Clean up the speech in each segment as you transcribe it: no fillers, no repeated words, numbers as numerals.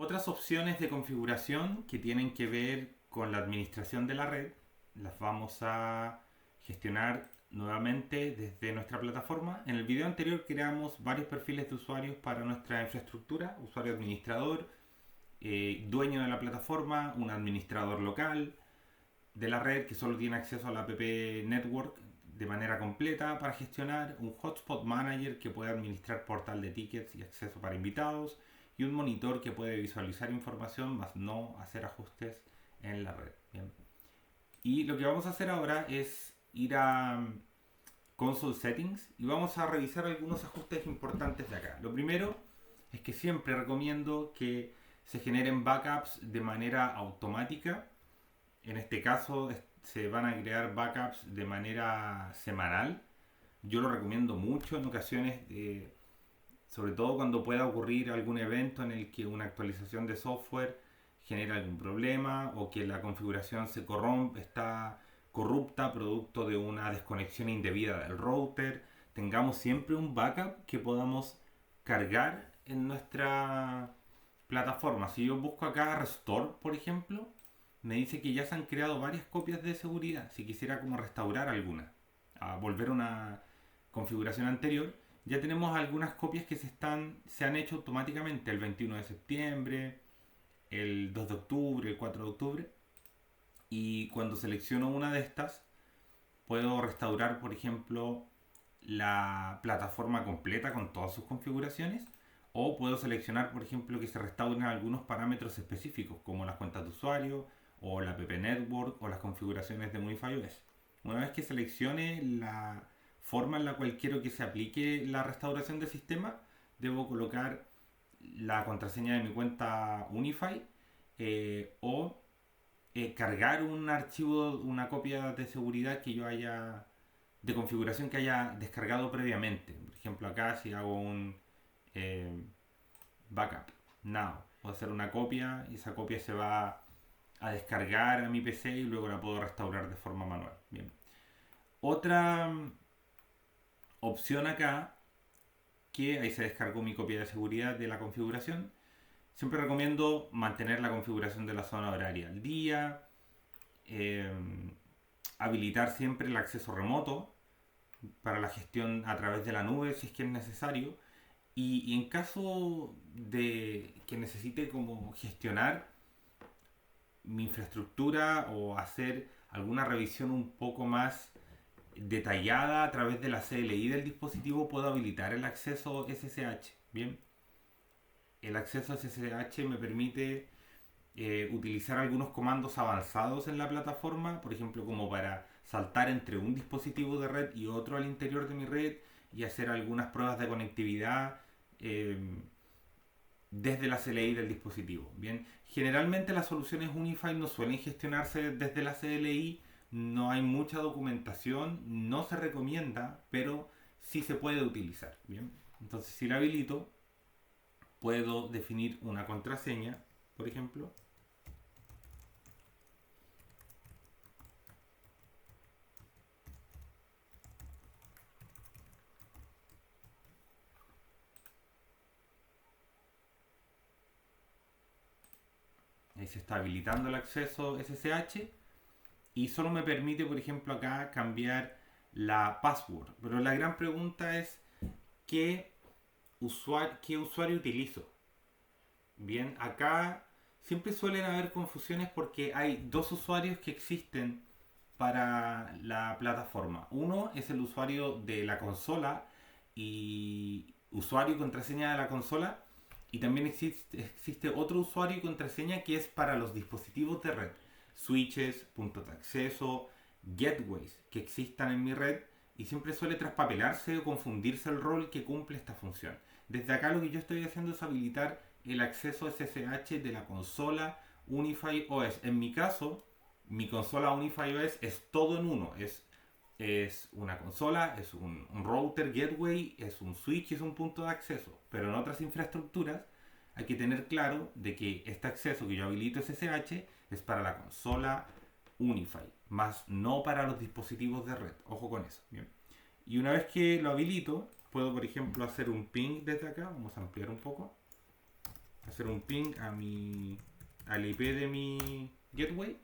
Otras opciones de configuración que tienen que ver con la administración de la red las vamos a gestionar nuevamente desde nuestra plataforma. En el video anterior creamos varios perfiles de usuarios para nuestra infraestructura: usuario administrador, dueño de la plataforma, un administrador local de la red que solo tiene acceso a la app Network de manera completa para gestionar, un hotspot manager que puede administrar portal de tickets y acceso para invitados, y un monitor que puede visualizar información más no hacer ajustes en la red. Bien. Y lo que vamos a hacer ahora es ir a Console Settings y vamos a revisar algunos ajustes importantes de acá. Lo primero es que siempre recomiendo que se generen backups de manera automática. En este caso se van a crear backups de manera semanal. Yo lo recomiendo mucho en ocasiones, sobre todo cuando pueda ocurrir algún evento en el que una actualización de software genera algún problema o que la configuración se corrompe, está corrupta producto de una desconexión indebida del router. Tengamos siempre un backup que podamos cargar en nuestra plataforma. Si yo busco acá Restore, por ejemplo, me dice que ya se han creado varias copias de seguridad. Si quisiera como restaurar alguna, a volver a una configuración anterior, ya tenemos algunas copias que se han hecho automáticamente el 21 de septiembre, el 2 de octubre, el 4 de octubre. Y cuando selecciono una de estas, puedo restaurar, por ejemplo, la plataforma completa con todas sus configuraciones. O puedo seleccionar, por ejemplo, que se restauren algunos parámetros específicos, como las cuentas de usuario, o la app Network, o las configuraciones de Unify OS. Una vez que seleccione la forma en la cual quiero que se aplique la restauración del sistema, debo colocar la contraseña de mi cuenta Unify, o cargar un archivo, una copia de seguridad que yo haya, de configuración que haya descargado previamente. Por ejemplo, acá si hago un eh, backup now, puedo hacer una copia y esa copia se va a descargar a mi PC y luego la puedo restaurar de forma manual. Bien. Otra opción acá, que ahí se descargó mi copia de seguridad de la configuración. Siempre recomiendo mantener la configuración de la zona horaria al día, eh, habilitar siempre el acceso remoto para la gestión a través de la nube si es que es necesario. Y en caso de que necesite como gestionar mi infraestructura o hacer alguna revisión un poco más detallada a través de la CLI del dispositivo, puedo habilitar el acceso SSH. Bien, el acceso SSH me permite utilizar algunos comandos avanzados en la plataforma, por ejemplo, como para saltar entre un dispositivo de red y otro al interior de mi red y hacer algunas pruebas de conectividad eh, desde la CLI del dispositivo. Bien, generalmente las soluciones Unify no suelen gestionarse desde la CLI, no hay mucha documentación, no se recomienda, pero sí se puede utilizar. Bien, entonces si la habilito, puedo definir una contraseña, por ejemplo. Ahí se está habilitando el acceso SSH y solo me permite, por ejemplo, acá cambiar la password. Pero la gran pregunta es ¿qué qué usuario utilizo? Bien, acá siempre suelen haber confusiones porque hay dos usuarios que existen para la plataforma. Uno es el usuario de la consola y usuario y contraseña de la consola. Y también existe otro usuario y contraseña que es para los dispositivos de red. Switches, puntos de acceso, gateways que existan en mi red. Y siempre suele traspapelarse o confundirse el rol que cumple esta función. Desde acá lo que yo estoy haciendo es habilitar el acceso SSH de la consola Unify OS. En mi caso, mi consola Unify OS es todo en uno. Es una consola, es un router gateway, es un switch, es un punto de acceso. Pero en otras infraestructuras hay que tener claro de que este acceso que yo habilito SSH es para la consola Unify, más no para los dispositivos de red. Ojo con eso. Bien. Y una vez que lo habilito, puedo, por ejemplo, hacer un ping desde acá. Vamos a ampliar un poco. hacer un ping al IP de mi gateway.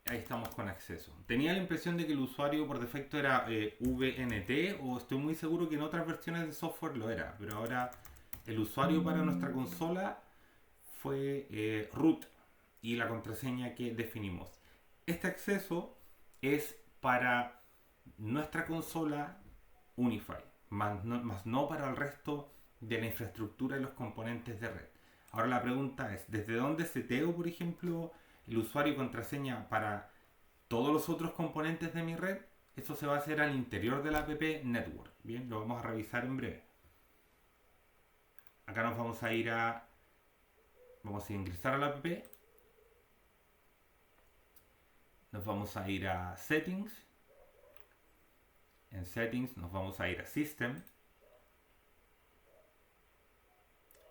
Ahí estamos con acceso. Tenía la impresión de que el usuario por defecto era VNT, o estoy muy seguro que en otras versiones de software lo era, pero ahora el usuario para nuestra consola fue root y la contraseña que definimos. Este acceso es para nuestra consola Unify, más no para el resto de la infraestructura y los componentes de red. Ahora la pregunta es, ¿desde dónde seteo, por ejemplo, el usuario y contraseña para todos los otros componentes de mi red? Eso se va a hacer al interior de la app Network. Bien, lo vamos a revisar en breve. Acá nos vamos a ir a... Vamos a ingresar a la app. Nos vamos a ir a Settings. En Settings nos vamos a ir a System.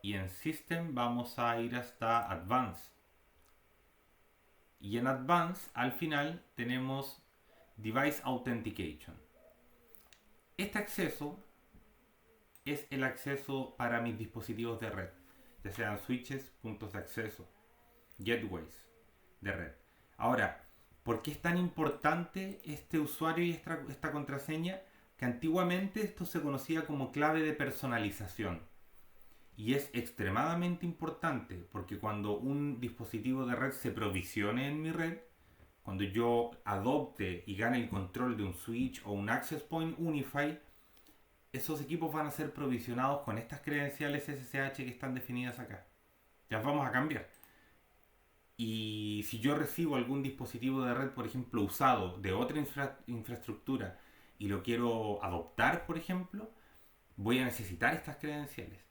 Y en System vamos a ir hasta Advanced. Y en Advanced, al final, tenemos Device Authentication. Este acceso es el acceso para mis dispositivos de red, ya sean switches, puntos de acceso, gateways de red. Ahora, ¿por qué es tan importante este usuario y esta contraseña? Que antiguamente esto se conocía como clave de personalización. Y es extremadamente importante porque cuando un dispositivo de red se provisione en mi red, cuando yo adopte y gane el control de un switch o un access point Unify, esos equipos van a ser provisionados con estas credenciales SSH que están definidas acá. Ya las vamos a cambiar. Y si yo recibo algún dispositivo de red, por ejemplo, usado de otra infraestructura y lo quiero adoptar, por ejemplo, voy a necesitar estas credenciales.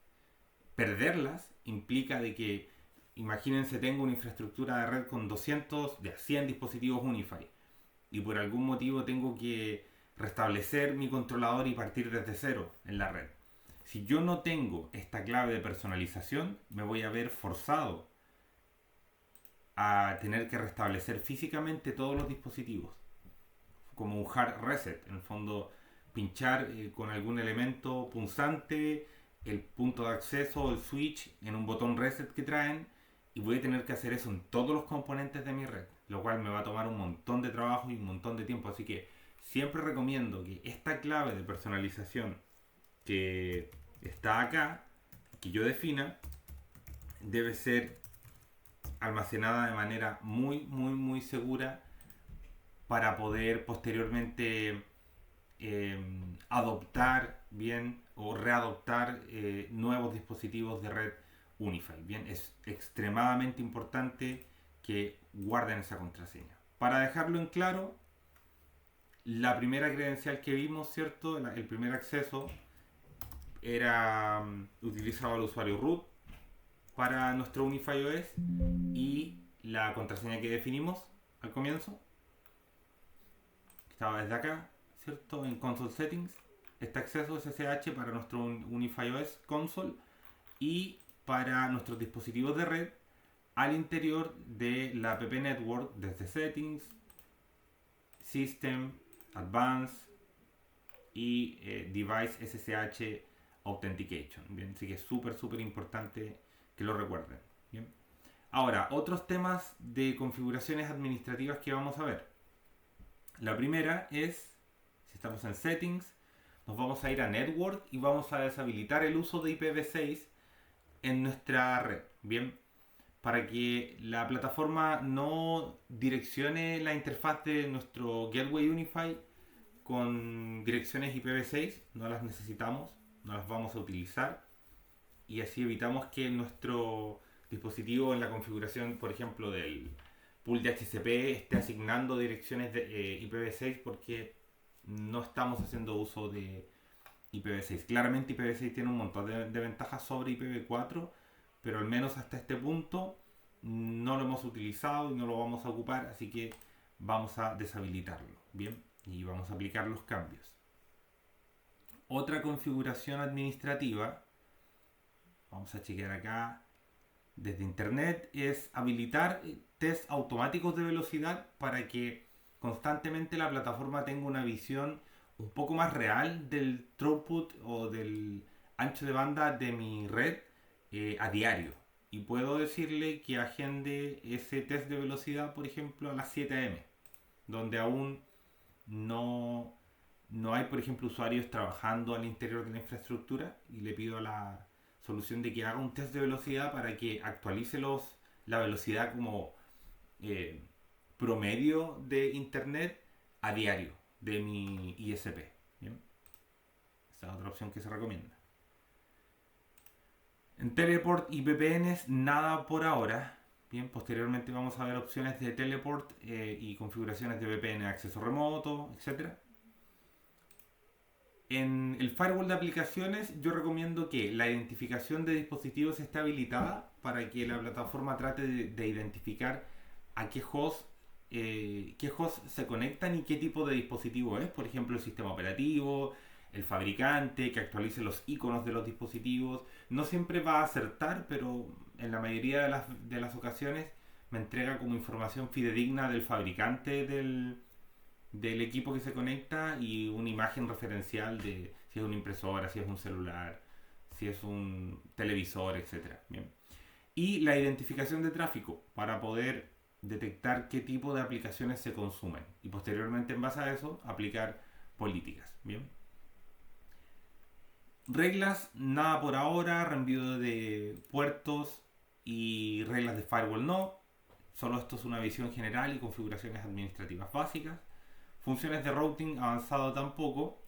Perderlas implica de que, imagínense, tengo una infraestructura de red con 200, de 100 dispositivos Unify y por algún motivo tengo que restablecer mi controlador y partir desde cero en la red. Si yo no tengo esta clave de personalización, me voy a ver forzado a tener que restablecer físicamente todos los dispositivos, como un hard reset, en el fondo pinchar con algún elemento punzante el punto de acceso o el switch en un botón reset que traen, y voy a tener que hacer eso en todos los componentes de mi red, lo cual me va a tomar un montón de trabajo y un montón de tiempo. Así que siempre recomiendo que esta clave de personalización que está acá, que yo defina, debe ser almacenada de manera muy segura para poder posteriormente adoptar bien o readoptar nuevos dispositivos de red Unify. Bien, es extremadamente importante que guarden esa contraseña. Para dejarlo en claro, la primera credencial que vimos, ¿cierto? El primer acceso era utilizaba el usuario root para nuestro Unify OS y la contraseña que definimos al comienzo estaba desde acá, ¿cierto? En Console Settings, este acceso SSH para nuestro Unify OS Console y para nuestros dispositivos de red al interior de la app Network desde Settings, System, Advanced y Device SSH Authentication. Bien, así que es súper importante que lo recuerden. Bien. Ahora, otros temas de configuraciones administrativas que vamos a ver. La primera es, si estamos en Settings, nos vamos a ir a Network y vamos a deshabilitar el uso de IPv6 en nuestra red. Bien, para que la plataforma no direccione la interfaz de nuestro Gateway Unify con direcciones IPv6, no las necesitamos, no las vamos a utilizar, y así evitamos que nuestro dispositivo en la configuración, por ejemplo, del pool de HCP esté asignando direcciones de IPv6 porque no estamos haciendo uso de IPv6. Claramente IPv6 tiene un montón de ventajas sobre IPv4, pero al menos hasta este punto no lo hemos utilizado y no lo vamos a ocupar, así que vamos a deshabilitarlo. Bien, y vamos a aplicar los cambios. Otra configuración administrativa, vamos a chequear acá, desde internet es habilitar test automáticos de velocidad para que constantemente la plataforma tenga una visión un poco más real del throughput o del ancho de banda de mi red a diario. Y puedo decirle que agende ese test de velocidad, por ejemplo, a las 7 a.m., donde aún no, no hay, por ejemplo, usuarios trabajando al interior de la infraestructura, y le pido a la solución de que haga un test de velocidad para que actualice la velocidad como eh, promedio de internet a diario de mi ISP. ¿Bien? Esa es otra opción que se recomienda. En Teleport y VPNs nada por ahora. Bien, posteriormente vamos a ver opciones de Teleport y configuraciones de VPN, acceso remoto, etc. En el firewall de aplicaciones yo recomiendo que la identificación de dispositivos esté habilitada para que la plataforma trate de identificar a qué host se conectan y qué tipo de dispositivo es. Por ejemplo, el sistema operativo, el fabricante, que actualice los iconos de los dispositivos. No siempre va a acertar, pero en la mayoría de las ocasiones me entrega como información fidedigna del fabricante del equipo que se conecta y una imagen referencial de si es una impresora, si es un celular, si es un televisor, etcétera. Bien. Y la identificación de tráfico para poder detectar qué tipo de aplicaciones se consumen y posteriormente en base a eso aplicar políticas. Bien. Reglas, nada por ahora, reenvío de puertos y reglas de firewall no. Solo esto es una visión general y configuraciones administrativas básicas. Funciones de routing avanzado tampoco.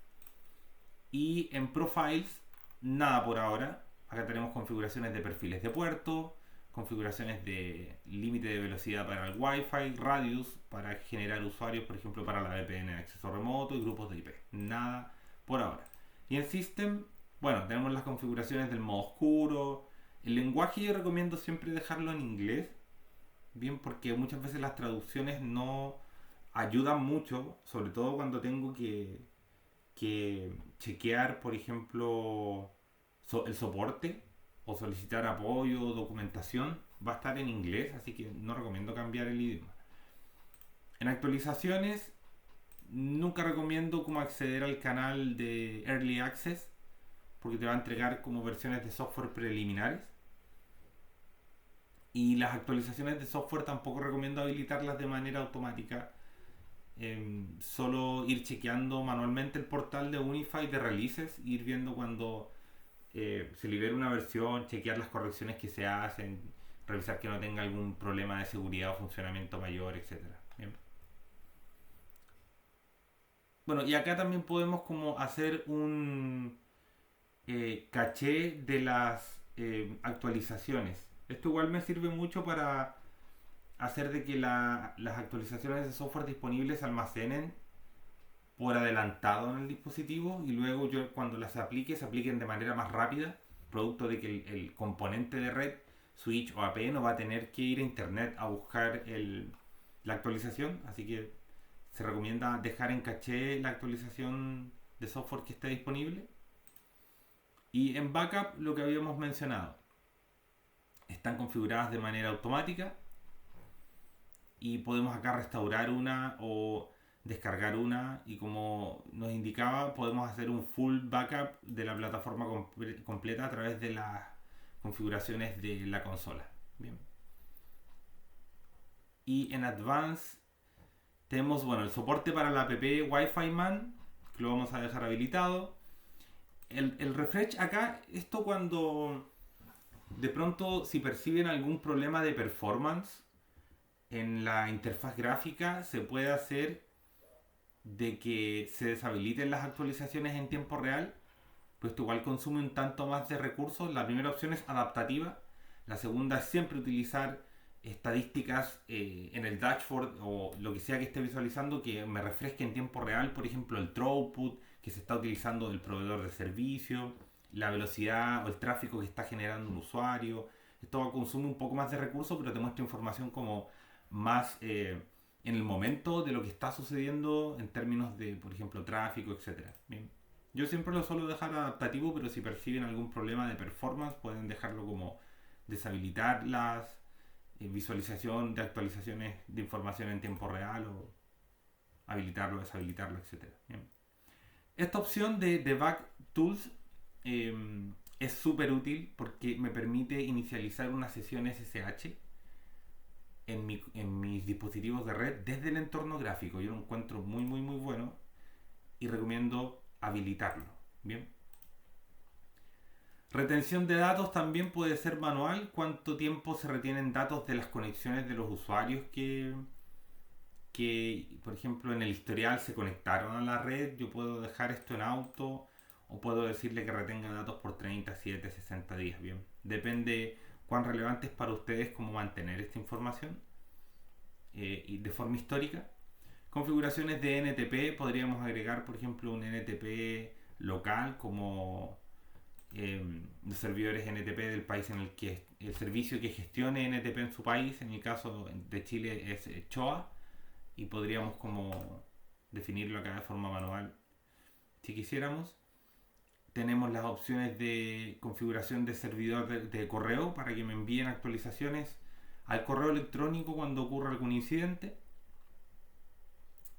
Y en profiles, nada por ahora. Acá tenemos configuraciones de perfiles de puerto, configuraciones de límite de velocidad para el Wi-Fi, radius para generar usuarios, por ejemplo, para la VPN de acceso remoto y grupos de IP. Nada por ahora. Y en System, bueno, tenemos las configuraciones del modo oscuro. El lenguaje yo recomiendo siempre dejarlo en inglés. Bien, porque muchas veces las traducciones no ayudan mucho, sobre todo cuando tengo que chequear, por ejemplo, el soporte o solicitar apoyo, documentación, va a estar en inglés, así que no recomiendo cambiar el idioma. En actualizaciones, nunca recomiendo cómo acceder al canal de Early Access, porque te va a entregar como versiones de software preliminares. Y las actualizaciones de software tampoco recomiendo habilitarlas de manera automática. Solo ir chequeando manualmente el portal de Unify de releases, ir viendo cuando se libera una versión, chequear las correcciones que se hacen, revisar que no tenga algún problema de seguridad o funcionamiento mayor, etcétera. Bien. Bueno, y acá también podemos como hacer un caché de las actualizaciones. Esto igual me sirve mucho para hacer de que las actualizaciones de software disponibles se almacenen por adelantado en el dispositivo y luego yo cuando las aplique se apliquen de manera más rápida, producto de que el componente de red, switch o AP no va a tener que ir a internet a buscar la actualización, así que se recomienda dejar en caché la actualización de software que esté disponible. Y en backup lo que habíamos mencionado, están configuradas de manera automática y podemos acá restaurar una o descargar una, y como nos indicaba podemos hacer un full backup de la plataforma completa a través de las configuraciones de la consola. Bien. Y en Advanced tenemos el soporte para la app Wi-Fi Man, que lo vamos a dejar habilitado. El refresh acá, esto cuando de pronto si perciben algún problema de performance en la interfaz gráfica, se puede hacer de que se deshabiliten las actualizaciones en tiempo real, pues esto igual consume un tanto más de recursos. La primera opción es adaptativa, la segunda es siempre utilizar estadísticas en el dashboard o lo que sea que esté visualizando que me refresque en tiempo real, por ejemplo el throughput que se está utilizando del proveedor de servicio, la velocidad o el tráfico que está generando un usuario. Esto consume un poco más de recursos, pero te muestra información como más en el momento de lo que está sucediendo en términos de, por ejemplo, tráfico, etcétera. Bien. Yo siempre lo suelo dejar adaptativo, pero si perciben algún problema de performance pueden dejarlo como deshabilitar las visualización de actualizaciones de información en tiempo real o habilitarlo, deshabilitarlo, etcétera. Bien. Esta opción de Debug Tools es súper útil porque me permite inicializar una sesión SSH en mis dispositivos de red desde el entorno gráfico. Yo lo encuentro muy bueno y recomiendo habilitarlo. Bien. Retención de datos también puede ser manual. Cuánto tiempo se retienen datos de las conexiones de los usuarios que por ejemplo, en el historial se conectaron a la red. Yo puedo dejar esto en auto o puedo decirle que retenga datos por 37, 60 días. Bien, depende cuán relevante es para ustedes cómo mantener esta información y de forma histórica. Configuraciones de NTP, podríamos agregar por ejemplo un NTP local como los servidores NTP del país en el que el servicio que gestione NTP en su país. En el caso de Chile es CHOA y podríamos como definirlo acá de forma manual si quisiéramos. Tenemos las opciones de configuración de servidor de correo para que me envíen actualizaciones al correo electrónico cuando ocurra algún incidente.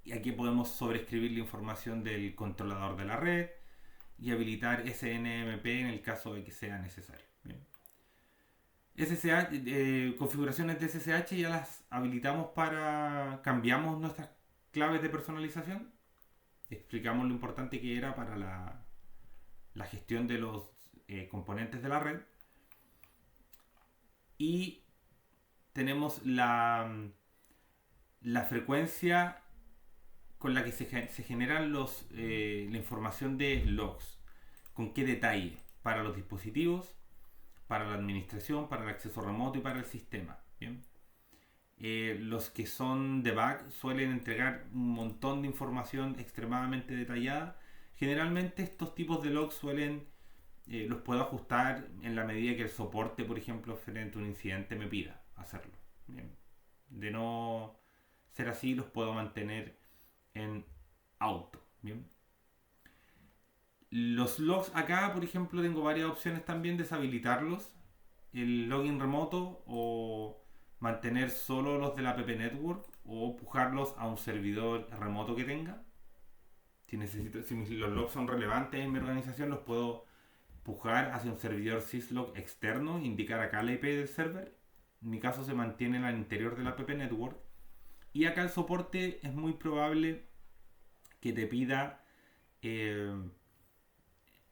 Y aquí podemos sobreescribir la información del controlador de la red y habilitar SNMP en el caso de que sea necesario. Bien. Configuraciones de SSH ya las habilitamos para cambiamos nuestras claves de personalización. Explicamos lo importante que era para la gestión de los componentes de la red. Y tenemos la frecuencia con la que se generan la información de logs. Con qué detalle para los dispositivos, para la administración, para el acceso remoto y para el sistema. ¿Bien? Los que son debug suelen entregar un montón de información extremadamente detallada. Generalmente estos tipos de logs los puedo ajustar en la medida que el soporte, por ejemplo, frente a un incidente me pida hacerlo. Bien. De no ser así, los puedo mantener en auto. Bien. Los logs acá, por ejemplo, tengo varias opciones también: deshabilitarlos, el login remoto, o mantener solo los de la app network, o pujarlos a un servidor remoto que tenga. Si los logs son relevantes en mi organización, los puedo pujar hacia un servidor syslog externo, indicar acá la IP del server. En mi caso se mantiene al interior de la app network. Y acá el soporte es muy probable que te pida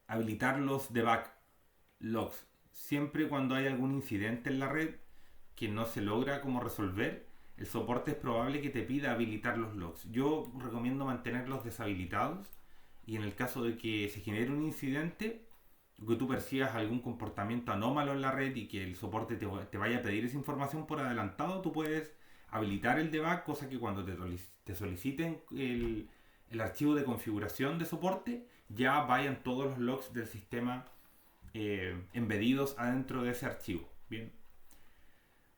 habilitar los debug logs. Siempre cuando hay algún incidente en la red que no se logra como resolver, el soporte es probable que te pida habilitar los logs. Yo recomiendo mantenerlos deshabilitados, y en el caso de que se genere un incidente o que tú percibas algún comportamiento anómalo en la red y que el soporte te vaya a pedir esa información por adelantado, tú puedes habilitar el debug, cosa que cuando te soliciten el archivo de configuración de soporte, ya vayan todos los logs del sistema embedidos adentro de ese archivo. Bien.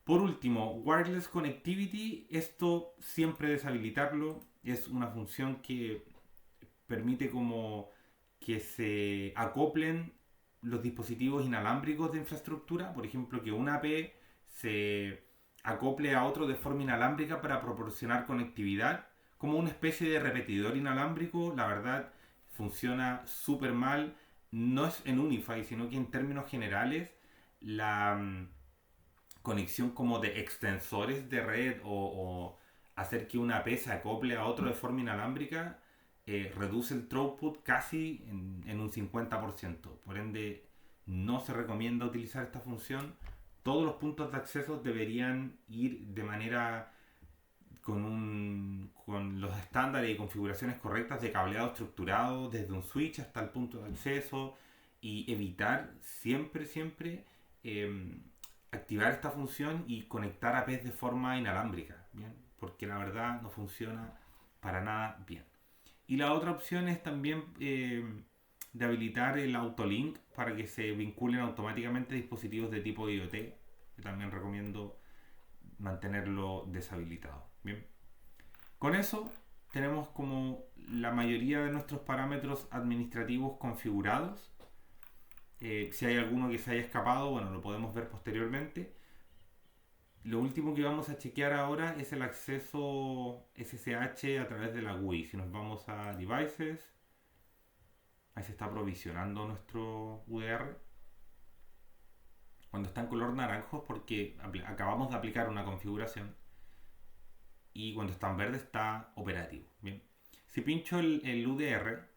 Por último, Wireless Connectivity. Esto siempre deshabilitarlo. Es una función que permite como que se acoplen los dispositivos inalámbricos de infraestructura. Por ejemplo, que una AP se acople a otro de forma inalámbrica para proporcionar conectividad, como una especie de repetidor inalámbrico. La verdad, funciona súper mal. No es en UniFi, sino que en términos generales la conexión como de extensores de red o hacer que una AP se acople a otro de forma inalámbrica reduce el throughput casi en un 50%. Por ende, no se recomienda utilizar esta función. Todos los puntos de acceso deberían ir de manera con los estándares y configuraciones correctas de cableado estructurado desde un switch hasta el punto de acceso, y evitar siempre activar esta función y conectar APs de forma inalámbrica, ¿bien? Porque la verdad no funciona para nada bien. Y la otra opción es también de habilitar el autolink para que se vinculen automáticamente dispositivos de tipo IoT, que también recomiendo mantenerlo deshabilitado. Bien. Con eso tenemos como la mayoría de nuestros parámetros administrativos configurados. Si hay alguno que se haya escapado, bueno, lo podemos ver posteriormente. Lo último que vamos a chequear ahora es el acceso SSH a través de la GUI. Si nos vamos a Devices, ahí se está provisionando nuestro UDR. Cuando está en color naranjo es porque acabamos de aplicar una configuración, y cuando está en verde está operativo. Bien. Si pincho el UDR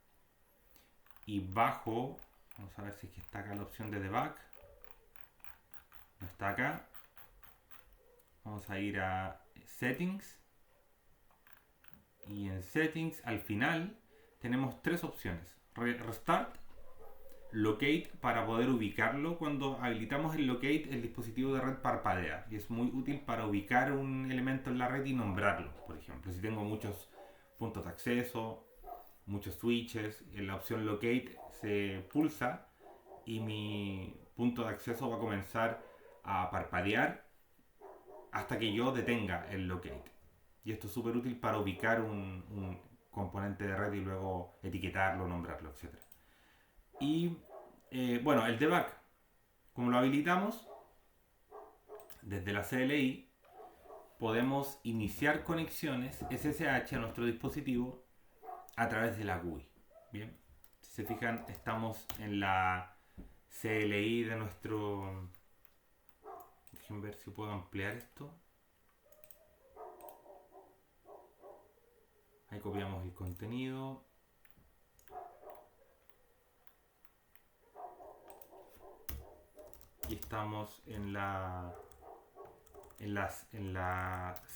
y bajo, vamos a ver si es que está acá la opción de debug. No está acá. Vamos a ir a Settings. Y en Settings, al final, tenemos tres opciones. Restart, Locate, para poder ubicarlo. Cuando habilitamos el Locate, el dispositivo de red parpadea. Y es muy útil para ubicar un elemento en la red y nombrarlo. Por ejemplo, si tengo muchos puntos de acceso, muchos switches, en la opción Locate se pulsa y mi punto de acceso va a comenzar a parpadear hasta que yo detenga el Locate. Y esto es súper útil para ubicar un componente de red y luego etiquetarlo, nombrarlo, etc. Y bueno, el debug, como lo habilitamos, desde la CLI podemos iniciar conexiones SSH a nuestro dispositivo a través de la GUI. Bien, si se fijan, estamos en la CLI de nuestro... Déjenme ver si puedo ampliar esto. Ahí copiamos el contenido. Y estamos en la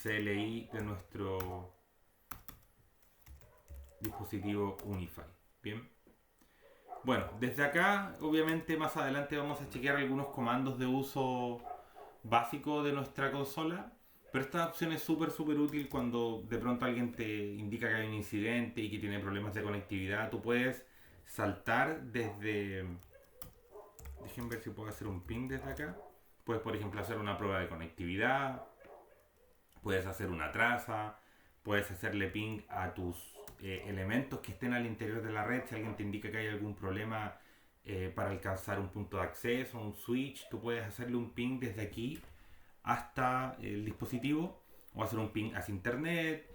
CLI de nuestro dispositivo UniFi. Bien. Bueno, desde acá, obviamente más adelante vamos a chequear algunos comandos de uso básico de nuestra consola. Pero esta opción es súper útil cuando de pronto alguien te indica que hay un incidente y que tiene problemas de conectividad. Tú puedes saltar desde... Dejen ver si puedo hacer un ping desde acá. Puedes, por ejemplo, hacer una prueba de conectividad. Puedes hacer una traza. Puedes hacerle ping a tus elementos que estén al interior de la red. Si alguien te indica que hay algún problema para alcanzar un punto de acceso, un switch, tú puedes hacerle un ping desde aquí hasta el dispositivo, o hacer un ping hacia internet,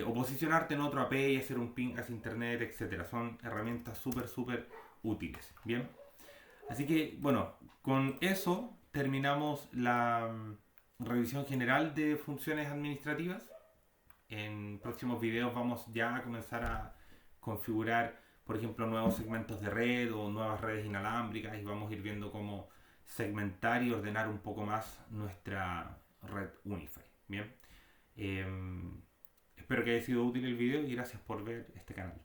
o posicionarte en otro AP y hacer un ping hacia internet, etcétera. Son herramientas súper útiles. Bien, así que bueno, con eso terminamos la revisión general de funciones administrativas. En próximos videos vamos ya a comenzar a configurar, por ejemplo, nuevos segmentos de red o nuevas redes inalámbricas, y vamos a ir viendo cómo segmentar y ordenar un poco más nuestra red UniFi. Bien, espero que haya sido útil el video y gracias por ver este canal.